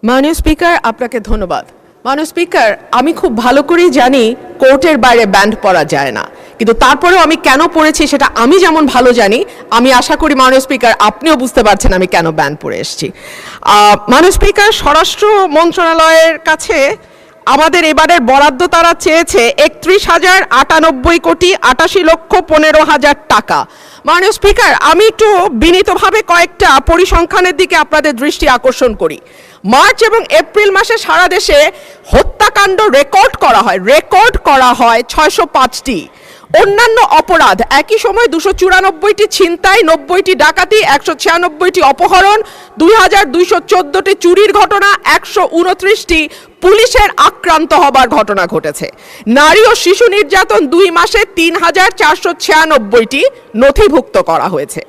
মাননীয় স্পিকার, আপনাকে ধন্যবাদ। মাননীয় স্পিকার, আমি খুব ভালো করেই জানি কোর্টের বাইরে ব্যান্ড পড়া যায় না, কিন্তু তারপরেও আমি কেন পড়েছি সেটা আমি যেমন ভালো জানি, আমি আশা করি মাননীয় স্পিকার আপনিও বুঝতে পারছেন আমি কেন ব্যান্ড পড়ে এসেছি। মাননীয় স্পিকার, স্বরাষ্ট্র মন্ত্রণালয়ের কাছে আমাদের এবারের বরাদ্দ তারা চেয়েছে ৩১,০৯৮ কোটি ৮৮,১৫,০০০ টাকা। মাননীয় স্পিকার, আমি একটু বিনীতভাবে কয়েকটা পরিসংখ্যানের দিকে আপনাদের দৃষ্টি আকর্ষণ করি। মার্চ এবং এপ্রিল মাসে সারা দেশে হত্যাকাণ্ড রেকর্ড করা হয় ৬০৫টি। অন্যান্য অপরাধ একই সময় ২৯৪টি ছিনতাই, ৯০টি ডাকাতি, ১৯৬টি অপহরণ, ২,২১৪টি চুরির ঘটনা, ১২৯টি পুলিশের আক্রান্ত হবার ঘটনা ঘটেছে। নারী ও শিশু নির্যাতন ২ মাসে ৩,৪৯৬টি নথিভুক্ত করা হয়েছে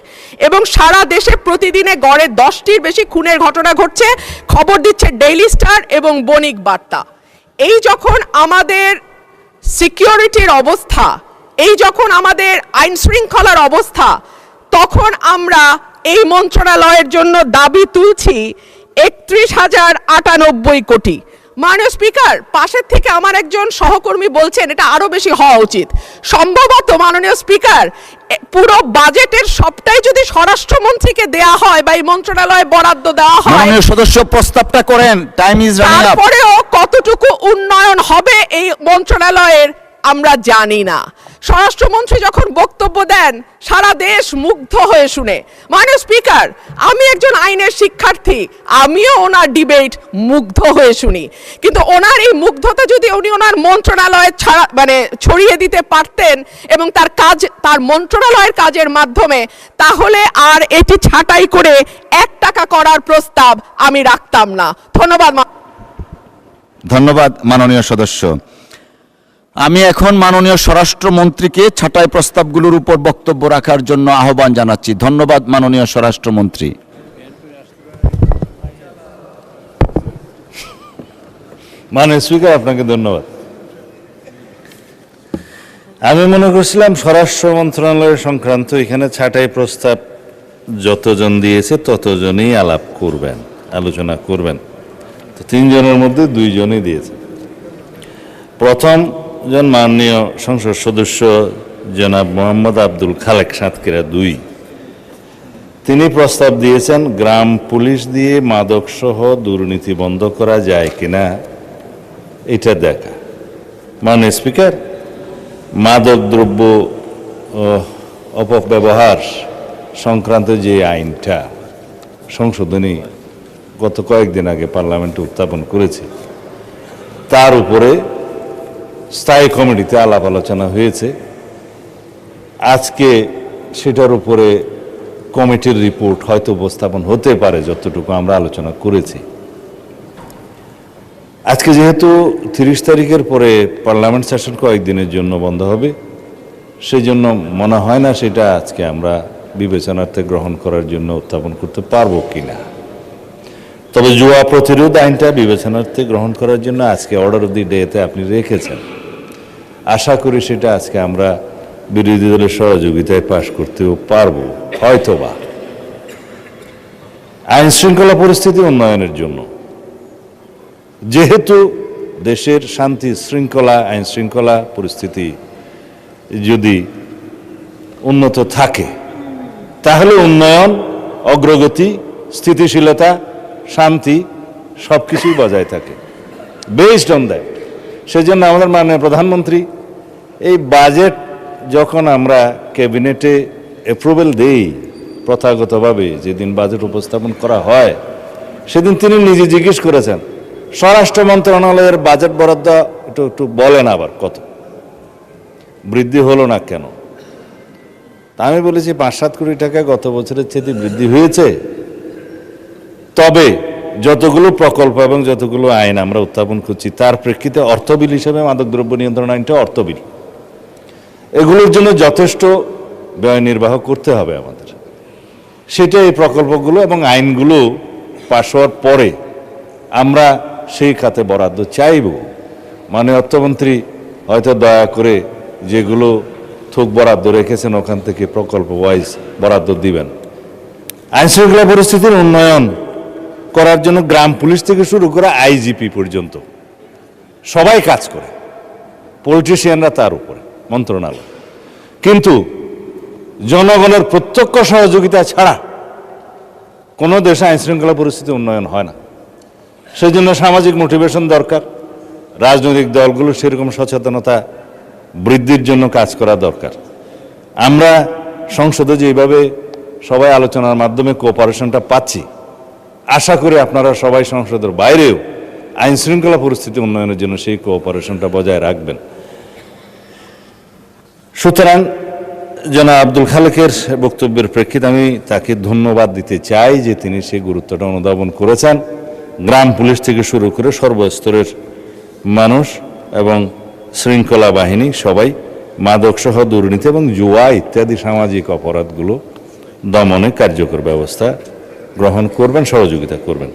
এবং সারা দেশে প্রতিদিনে গড়ে 10টির বেশি খুনের ঘটনা ঘটছে, খবর দিচ্ছে ডেইলি স্টার এবং বণিক বার্তা। এই যখন আমাদের সিকিউরিটির অবস্থা, এই যখন আমাদের আইন শৃঙ্খলার অবস্থা, তখন আমরা এই মন্ত্রণালয়ের জন্য দাবি তুলছি ৩১,০৯৮ কোটি। মাননীয় স্পিকার, পাশের থেকে আমার একজন সহকর্মী বলছেন এটা আরো বেশি হওয়া উচিত। সম্ভবত মাননীয় স্পিকার, পুরো বাজেটের সবটাই যদি স্বরাষ্ট্রমন্ত্রীকে দেয়া হয় বা এই মন্ত্রণালয়ে বরাদ্দ দেওয়া হয়, মাননীয় সদস্য প্রস্তাবটা করেন, টাইম ইজ রানিং আপ। তারপরেও কতটুকু উন্নয়ন হবে এই মন্ত্রণালয়ের আমরা জানি না। স্বরাষ্ট্রমন্ত্রী যখন বক্তব্য দেন সারা দেশ মুগ্ধ হয়ে শুনে। মাননীয় স্পিকার, আমি একজন আইনের শিক্ষার্থী, আমিও ওনার ডিবেট মুগ্ধ হয়ে শুনি, কিন্তু ওনার এই মুগ্ধতা যদি উনি ওনার মন্ত্রণালয়ে ছড়িয়ে দিতে পারতেন এবং তার মন্ত্রণালয়ের কাজের মাধ্যমে, তাহলে আর এটি ছাঁটাই করে 1 টাকা করার প্রস্তাব আমি রাখতাম না। ধন্যবাদ মাননীয় সদস্য। আমি এখন মাননীয় স্বরাষ্ট্রমন্ত্রীকে ছাঁটাই প্রস্তাবগুলোর উপর বক্তব্য রাখার জন্য আহ্বান জানাচ্ছি। ধন্যবাদ মাননীয় স্বরাষ্ট্রমন্ত্রী। মাননীয় স্পিকার, আপনাকে ধন্যবাদ। আমি মনে করছিলাম স্বরাষ্ট্র মন্ত্রণালয় সংক্রান্ত এখানে ছাঁটাই প্রস্তাব যতজন দিয়েছে ততজনই আলোচনা করবেন। তো 3 জনের মধ্যে 2 জনই দিয়েছে। প্রথম জন মাননীয় সংসদ সদস্য জনাব মোহাম্মদ আব্দুল খালেক, সাতক্ষীরা 2, তিনি প্রস্তাব দিয়েছেন গ্রাম পুলিশ দিয়ে মাদক সহ দুর্নীতি বন্ধ করা যায় কিনা এটা দেখা। মাননীয় স্পিকার, মাদক দ্রব্য অপব্যবহার সংক্রান্ত যে আইনটা সংশোধনী গত কয়েকদিন আগে পার্লামেন্টে উত্থাপন করেছে, তার উপরে স্থায়ী কমিটিতে আলাপ আলোচনা হয়েছে। আজকে সেটার উপরে কমিটির রিপোর্ট হয়তো উপস্থাপন হতে পারে, যতটুকু আমরা আলোচনা করেছি। আজকে যেহেতু 30 তারিখের পরে পার্লামেন্ট সেশন কয়েকদিনের জন্য বন্ধ হবে, সেই জন্য মনে হয় না সেটা আজকে আমরা বিবেচনার্থে গ্রহণ করার জন্য উত্থাপন করতে পারবো কিনা। তবে জুয়া প্রতিরোধ আইনটা বিবেচনার্থে গ্রহণ করার জন্য আজকে অর্ডার অফ দি ডেতে আপনি রেখেছেন। আশা করি সেটা আজকে আমরা বিরোধী দলের সহযোগিতায় পাশ করতেও পারবো হয়তোবা। আইন শৃঙ্খলা পরিস্থিতি উন্নয়নের জন্য, যেহেতু দেশের শান্তি শৃঙ্খলা, আইন শৃঙ্খলা পরিস্থিতি যদি উন্নত থাকে, তাহলে উন্নয়ন, অগ্রগতি, স্থিতিশীলতা, শান্তি সবকিছুই বজায় থাকে। বেসড অন দ্যাট, সেজন্য আমাদের মাননীয় প্রধানমন্ত্রী এই বাজেট যখন আমরা ক্যাবিনেটে অ্যাপ্রুভাল দেই, প্রথাগতভাবে যেদিন বাজেট উপস্থাপন করা হয় সেদিন তিনি নিজে জিজ্ঞেস করেছেন স্বরাষ্ট্র মন্ত্রণালয়ের বাজেট বরাদ্দ একটু বলেন আবার কত বৃদ্ধি হলো না কেন। তা আমি বলেছি 5-7 কোটি টাকা গত বছরের চেয়ে বৃদ্ধি হয়েছে, তবে যতগুলো প্রকল্প এবং যতগুলো আইন আমরা উত্থাপন করছি তার প্রেক্ষিতে অর্থবিল হিসেবে মাদকদ্রব্য নিয়ন্ত্রণ আইনটা অর্থবিল, এগুলোর জন্য যথেষ্ট ব্যয় নির্বাহ করতে হবে আমাদের। সেটা এই প্রকল্পগুলো এবং আইনগুলো পাশ হওয়ার পরে আমরা সেই খাতে বরাদ্দ চাইব। মাননীয় অর্থমন্ত্রী হয়তো দয়া করে যেগুলো থোক বরাদ্দ রেখেছেন ওখান থেকে প্রকল্প ওয়াইজ বরাদ্দ দিবেন। আইন শৃঙ্খলা পরিস্থিতির উন্নয়ন করার জন্য গ্রাম পুলিশ থেকে শুরু করে আইজিপি পর্যন্ত সবাই কাজ করে, পলিটিশিয়ানরা তার উপরে মন্ত্রণালয়। কিন্তু জনগণের প্রত্যক্ষ সহযোগিতা ছাড়া কোনো দেশে আইন শৃঙ্খলা পরিস্থিতি উন্নয়ন হয় না। সেই জন্য সামাজিক মোটিভেশন দরকার, রাজনৈতিক দলগুলো সেরকম সচেতনতা বৃদ্ধির জন্য কাজ করা দরকার। আমরা সংসদে যেভাবে সবাই আলোচনার মাধ্যমে কোঅপারেশনটা পাচ্ছি, আশা করি আপনারা সবাই সংসদের বাইরেও আইন শৃঙ্খলা পরিস্থিতি উন্নয়নের জন্য সেই কোঅপারেশনটা বজায় রাখবেন। সুতরাং জনাব আব্দুল খালেকের বক্তব্যের প্রেক্ষিতে আমি তাকে ধন্যবাদ দিতে চাই যে তিনি সেই গুরুত্বটা অনুধাবন করেছেন। গ্রাম পুলিশ থেকে শুরু করে সর্বস্তরের মানুষ এবং শৃঙ্খলা বাহিনী সবাই মাদকসহ দুর্নীতি এবং জুয়া ইত্যাদি সামাজিক অপরাধগুলো দমনে কার্যকর ব্যবস্থা গ্রহণ করবেন, সহযোগিতা করবেন।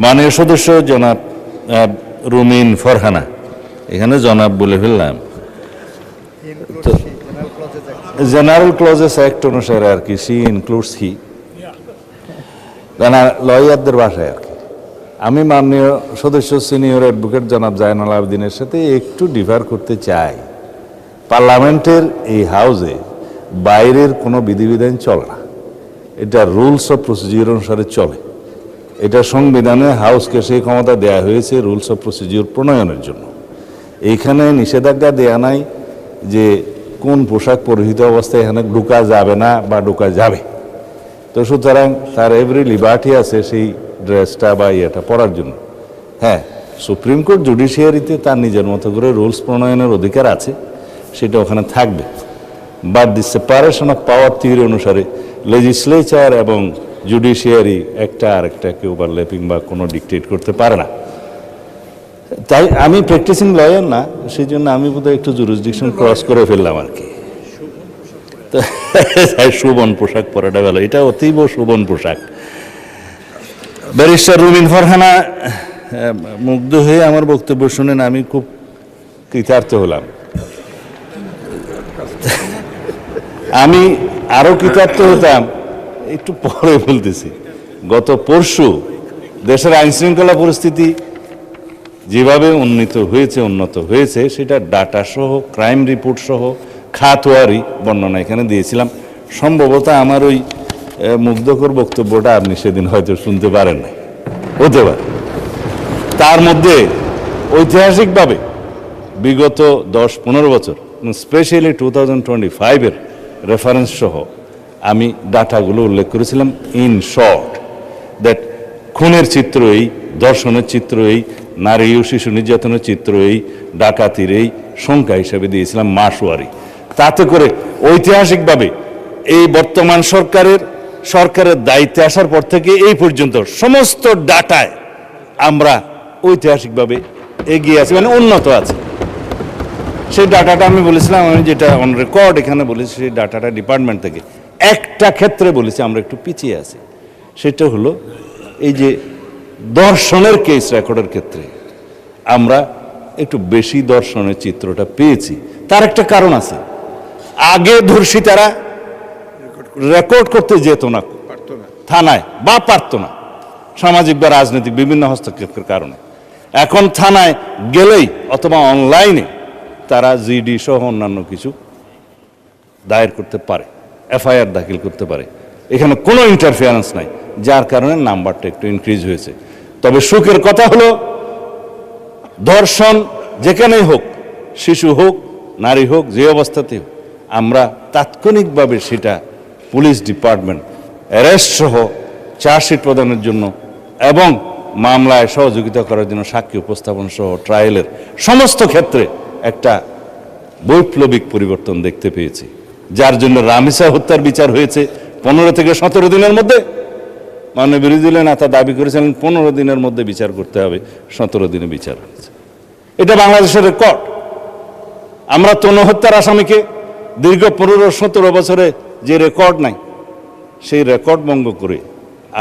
মাননীয় সদস্য জনাব রুমিন ফারহানা, এখানে জনাব বলে ফেললাম, জেনারেল ক্লজেস অ্যাক্ট অনুসারে আর কি, সি ইনক্লুডস হি, লয়ারদের ভাষায় আর কি। আমি মাননীয় সদস্য সিনিয়র অ্যাডভোকেট জনাব জায়নাল আবেদিনের সাথে একটু ডিফার করতে চাই। পার্লামেন্টের এই হাউসে বাইরের কোনো বিধিবিধান চলে না, এটা রুলস অফ প্রসিডিউর অনুসারে চলে। এটা সংবিধানে হাউসকে সেই ক্ষমতা দেয়া হয়েছে রুলস অফ প্রসিডিউর প্রণয়নের জন্য। এইখানে নিষেধাজ্ঞা দেয়া নাই যে কোন পোশাক পরিহিত অবস্থায় এখানে ঢুকা যাবে না বা ঢুকা যাবে। তো সুতরাং তার এভরি লিবার্টি আছে সেই ড্রেসটা বা ইয়েটা পরার জন্য। হ্যাঁ, সুপ্রিম কোর্ট জুডিশিয়ারিতে তার নিজের মতো করে রুলস প্রণয়নের অধিকার আছে, সেটা ওখানে থাকবে। But the separation of power theory অনুসারে লেজিসলেচার এবং জুডিশিয়ারি একটা আরেকটাকে ওভারল্যাপিং বা কোনো ডিকটেট করতে পারে না। তাই আমি প্র্যাকটিসিং লয়ার না, সেই জন্য আমি বোধহয় একটু জুরিসডিকশন ক্রস করে ফেললাম আর কি। শোভন পোশাক পরাটা ভালো, এটা অতীব শোভন পোশাক। ব্যারিস্টার রুমিন ফারহানা মুগ্ধ হয়ে আমার বক্তব্য শুনেন আমি খুব কৃতার্থ হলাম। আমি আরো কৃতার্থ হতাম একটু পরে বলতেছি। গত পরশু দেশের আইন শৃঙ্খলা পরিস্থিতি যেভাবে উন্নত হয়েছে সেটা ডাটা সহ, ক্রাইম রিপোর্ট সহ, খাতোয়ারি বর্ণনা এখানে দিয়েছিলাম। সম্ভবত আমার ওই মুগ্ধকর বক্তব্যটা আপনি সেদিন হয়তো শুনতে পারেন না, হতে পারে। তার মধ্যে ঐতিহাসিকভাবে বিগত 10-15 বছর, স্পেশালি 2025-এর রেফারেন্স সহ আমি ডাটাগুলো উল্লেখ করেছিলাম। ইন শর্ট দ্যাট খুনের চিত্র এই, ধর্ষণের চিত্র এই, নারী ও শিশু নির্যাতনের চিত্র এই, ডাকাতির এই সংখ্যা হিসাবে দিয়েছিলাম মাসওয়ারি। তাতে করে ঐতিহাসিকভাবে এই বর্তমান সরকারের দায়িত্বে আসার পর থেকে এই পর্যন্ত সমস্ত ডাটায় আমরা ঐতিহাসিকভাবে এগিয়ে আছি, মানে উন্নত আছে। সেই ডাটাটা আমি বলেছিলাম, আমি যেটা অন রেকর্ড এখানে বলেছি, সেই ডাটাটা ডিপার্টমেন্ট থেকে একটা ক্ষেত্রে বলেছি আমরা একটু পিছিয়ে আছি। সেটা হলো এই যে দর্শনের কেস রেকর্ডের ক্ষেত্রে আমরা একটু বেশি দর্শনের চিত্রটা পেয়েছি। তার একটা কারণ আছে, আগে ধর্ষিতারা রেকর্ড করতে যেত না থানায় বা পারত না, সামাজিক বা রাজনৈতিক বিভিন্ন হস্তক্ষেপের কারণে। এখন থানায় গেলেই অথবা অনলাইনে তারা জিডি সহ অন্যান্য কিছু দায়ের করতে পারে, এফআইআর দাখিল করতে পারে। এখানে কোনো ইন্টারফিয়ারেন্স নাই, যার কারণে নাম্বারটা একটু ইনক্রিজ হয়েছে। তবে সুখের কথা হলো ধর্ষণ যেখানেই হোক, শিশু হোক, নারী হোক, যে অবস্থাতেই হোক, আমরা তাৎক্ষণিকভাবে সেটা পুলিশ ডিপার্টমেন্ট অ্যারেস্ট সহ চার্জশিট প্রদানের জন্য এবং মামলায় সহযোগিতা করার জন্য সাক্ষী উপস্থাপন সহ ট্রায়ালের সমস্ত ক্ষেত্রে একটা বৈপ্লবিক পরিবর্তন দেখতে পেয়েছি, যার জন্য রামিসা হত্যার বিচার হয়েছে 15 থেকে 17 দিনের মধ্যে। মাননীয় বিরোধী দলীয় নেতা দাবি করেছিলেন 15 দিনের মধ্যে বিচার করতে হবে, 17 দিনে বিচার হয়েছে। এটা বাংলাদেশের রেকর্ড। আমরা তনু হত্যার আসামিকে দীর্ঘ 15-17 বছরে যে রেকর্ড নাই, সেই রেকর্ড ভঙ্গ করে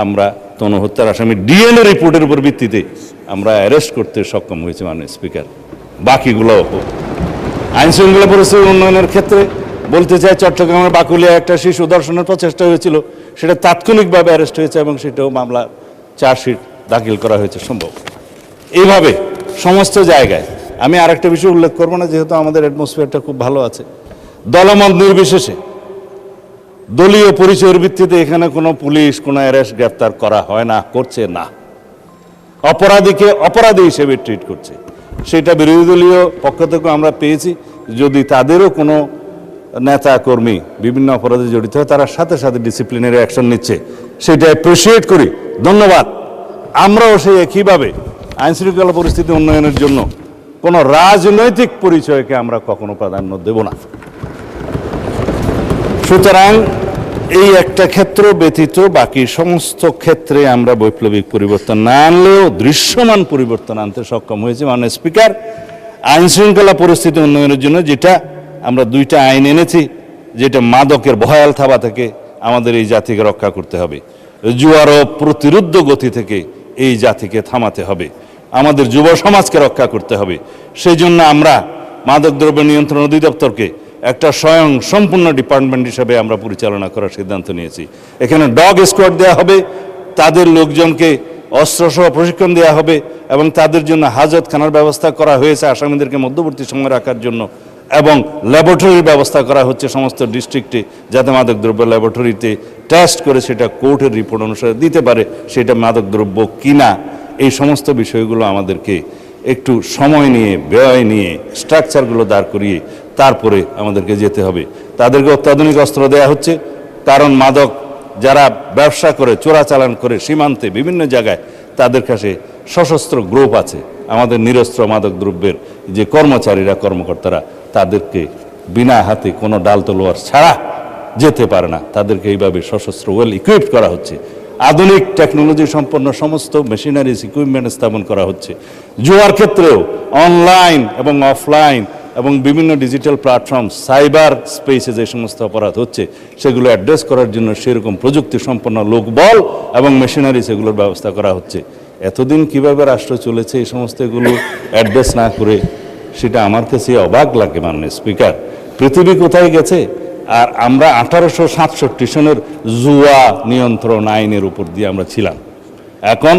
আমরা তনু হত্যার আসামি ডিএনএ রিপোর্টের উপর ভিত্তিতে আমরা অ্যারেস্ট করতে সক্ষম হয়েছে মাননীয় স্পিকার। বাকিগুলো আইন শৃঙ্খলা পরিস্থিতি উন্নয়নের ক্ষেত্রে বলতে চাই, চট্টগ্রামের বাকুলিয়া একটা শিশু ধর্ষণের প্রচেষ্টা হয়েছিল, সেটা তাৎক্ষণিকভাবে অ্যারেস্ট হয়েছে এবং সেটাও মামলা চার্জশিট দাখিল করা হয়েছে সম্ভব। এইভাবে সমস্ত জায়গায় আমি আরেকটা বিষয় উল্লেখ করবো না, যেহেতু আমাদের অ্যাটমসফিয়ারটা খুব ভালো আছে। দলমত নির্বিশেষে দলীয় পরিচয়ের ভিত্তিতে এখানে কোনো পুলিশ কোনো অ্যারেস্ট গ্রেপ্তার করা হয় না, করছে না। অপরাধীকে অপরাধী হিসেবে ট্রিট করছে। সেটা বিরোধী দলীয় পক্ষ থেকে আমরা পেয়েছি। যদি তাদেরও কোনো নেতা কর্মী বিভিন্ন অপরাধে জড়িত হয়, তারা সাথে সাথে ডিসিপ্লিনারি অ্যাকশন নিচ্ছে, সেটা অ্যাপ্রিসিয়েট করি, ধন্যবাদ। আমরাও সেই একইভাবে আইনশৃঙ্খলা পরিস্থিতি উন্নয়নের জন্য কোনো রাজনৈতিক পরিচয়কে আমরা কখনো প্রাধান্য দেব না। সুতরাং এই একটা ক্ষেত্র ব্যতীত বাকি সমস্ত ক্ষেত্রে আমরা বৈপ্লবিক পরিবর্তন না আনলেও দৃশ্যমান পরিবর্তন আনতে সক্ষম হয়েছে। মাননীয় স্পিকার, আইন শৃঙ্খলা পরিস্থিতি উন্নয়নের জন্য যেটা আমরা 2টা আইন এনেছি, যেটা মাদকের ভয়াল থাবা থেকে আমাদের এই জাতিকে রক্ষা করতে হবে, জুয়ার ও প্রতিরুদ্ধ গতি থেকে এই জাতিকে থামাতে হবে, আমাদের যুব সমাজকে রক্ষা করতে হবে। সেই জন্য আমরা মাদকদ্রব্য নিয়ন্ত্রণ অধিদপ্তরকে একটা স্বয়ং সম্পূর্ণ ডিপার্টমেন্ট হিসেবে আমরা পরিচালনা করার সিদ্ধান্ত নিয়েছি। এখানে ডগ স্কোয়াড দেওয়া হবে, তাদের লোকজনকে অস্ত্রসহ প্রশিক্ষণ দেওয়া হবে এবং তাদের জন্য হাজতখানার ব্যবস্থা করা হয়েছে আসামিদেরকে মধ্যবর্তী সময় রাখার জন্য, এবং ল্যাবরেটরির ব্যবস্থা করা হচ্ছে সমস্ত ডিস্ট্রিক্টে, যাতে মাদকদ্রব্য ল্যাবরেটরিতে টেস্ট করে সেটা কোর্টের রিপোর্ট অনুসারে দিতে পারে সেটা মাদকদ্রব্য কিনা। এই সমস্ত বিষয়গুলো আমাদেরকে একটু সময় নিয়ে, ব্যয় নিয়ে, স্ট্রাকচারগুলো দাঁড় করিয়ে তারপরে আমাদেরকে যেতে হবে। তাদেরকে অত্যাধুনিক অস্ত্র দেওয়া হচ্ছে, কারণ মাদক যারা ব্যবসা করে, চোরাচালান করে সীমান্তে বিভিন্ন জায়গায়, তাদের কাছে সশস্ত্র গ্রুপ আছে। আমাদের নিরস্ত্র মাদক দ্রব্যের যে কর্মচারীরা, কর্মকর্তারা, তাদেরকে বিনা হাতে কোনো ডাল তলোয়ার ছাড়া যেতে পারে না। তাদেরকে এইভাবে সশস্ত্র ওয়েল ইকুইপড করা হচ্ছে। আধুনিক টেকনোলজি সম্পন্ন সমস্ত মেশিনারিজ ইকুইপমেন্ট স্থাপন করা হচ্ছে। জুয়ার ক্ষেত্রেও অনলাইন এবং অফলাইন এবং বিভিন্ন ডিজিটাল প্ল্যাটফর্ম, সাইবার স্পেসে যে সমস্ত অপরাধ হচ্ছে সেগুলো অ্যাড্রেস করার জন্য সেরকম প্রযুক্তি সম্পন্ন লোকবল এবং মেশিনারিজ এগুলোর ব্যবস্থা করা হচ্ছে। এতদিন কিভাবে রাষ্ট্র চলেছে এই সমস্ত এগুলো অ্যাড্রেস না করে, সেটা আমার কাছে অবাক লাগে। মাননীয় স্পিকার, পৃথিবী কোথায় গেছে? আর আমরা 1867 সনের জুয়া নিয়ন্ত্রণ আইনের উপর দিয়ে আমরা ছিলাম। এখন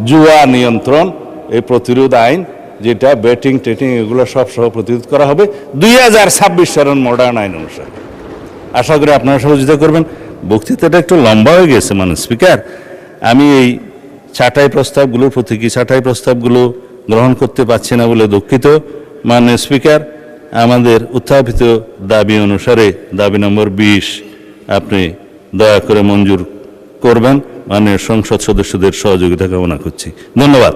জুয়া নিয়ন্ত্রণ এই প্রতিরোধ আইন, যেটা ব্যাটিং টেটিং এগুলো সব সহ প্রতিরোধ করা হবে 2026 সালের মডার্ন আইন অনুসারে। আশা করি আপনারা সহযোগিতা করবেন। বক্তৃতাটা একটু লম্বা হয়ে গেছে মাননীয় স্পিকার। আমি এই ছাঁটাই প্রস্তাবগুলোর প্রতীকী ছাঁটাই প্রস্তাবগুলো গ্রহণ করতে পারছি না বলে দুঃখিত। মাননীয় স্পিকার, আমাদের উত্থাপিত দাবি অনুসারে দাবি নম্বর 20 আপনি দয়া করে মঞ্জুর করবেন। মাননীয় সংসদ সদস্যদের সহযোগিতা কামনা করছি। ধন্যবাদ।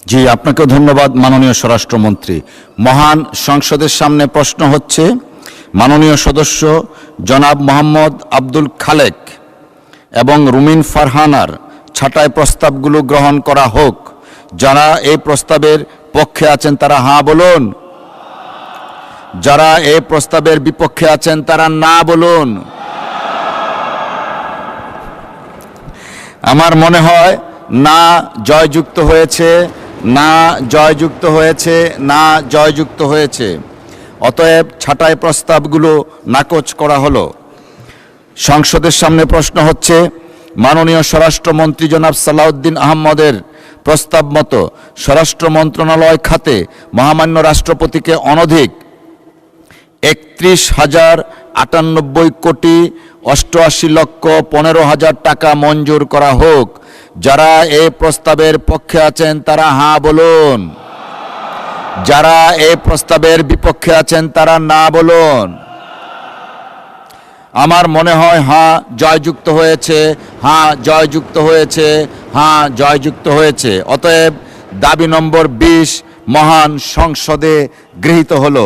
জি, আপনাকে ধন্যবাদ মাননীয় স্বরাষ্ট্রমন্ত্রী। মহান সংসদের সামনে প্রশ্ন হচ্ছে, মাননীয় সদস্য জনাব মোহাম্মদ আব্দুল খালেক এবং রুমিন ফারহানার ছাঁটাই প্রস্তাবগুলো গ্রহণ করা হোক। যারা এই প্রস্তাবের পক্ষে আছেন তারা হাঁ বলুন, যারা এই প্রস্তাবের বিপক্ষে আছেন তারা না বলুন। আমার মনে হয় না জয়যুক্ত হয়েছে, না জয়যুক্ত হয়েছে, না জয়যুক্ত হয়েছে। অতএব ছাঁটাই প্রস্তাবগুলো নাকচ করা হলো। সংসদের সামনে প্রশ্ন হচ্ছে, মাননীয় স্বরাষ্ট্রমন্ত্রী জনাব সালাউদ্দিন আহমদের প্রস্তাব মতো স্বরাষ্ট্র মন্ত্রণালয় খাতে মহামান্য রাষ্ট্রপতিকে অনধিক 31,098,88,15,000 টাকা মঞ্জুর করা হোক। যারা এই প্রস্তাবের পক্ষে আছেন তারা হাঁ বলুন, যারা এই প্রস্তাবের বিপক্ষে আছেন তারা না বলুন। আমার মনে হয় হাঁ জয়যুক্ত হয়েছে, হাঁ জয়যুক্ত হয়েছে, হাঁ জয়যুক্ত হয়েছে। অতএব দাবি নম্বর 20 মহান সংসদে গৃহীত হলো।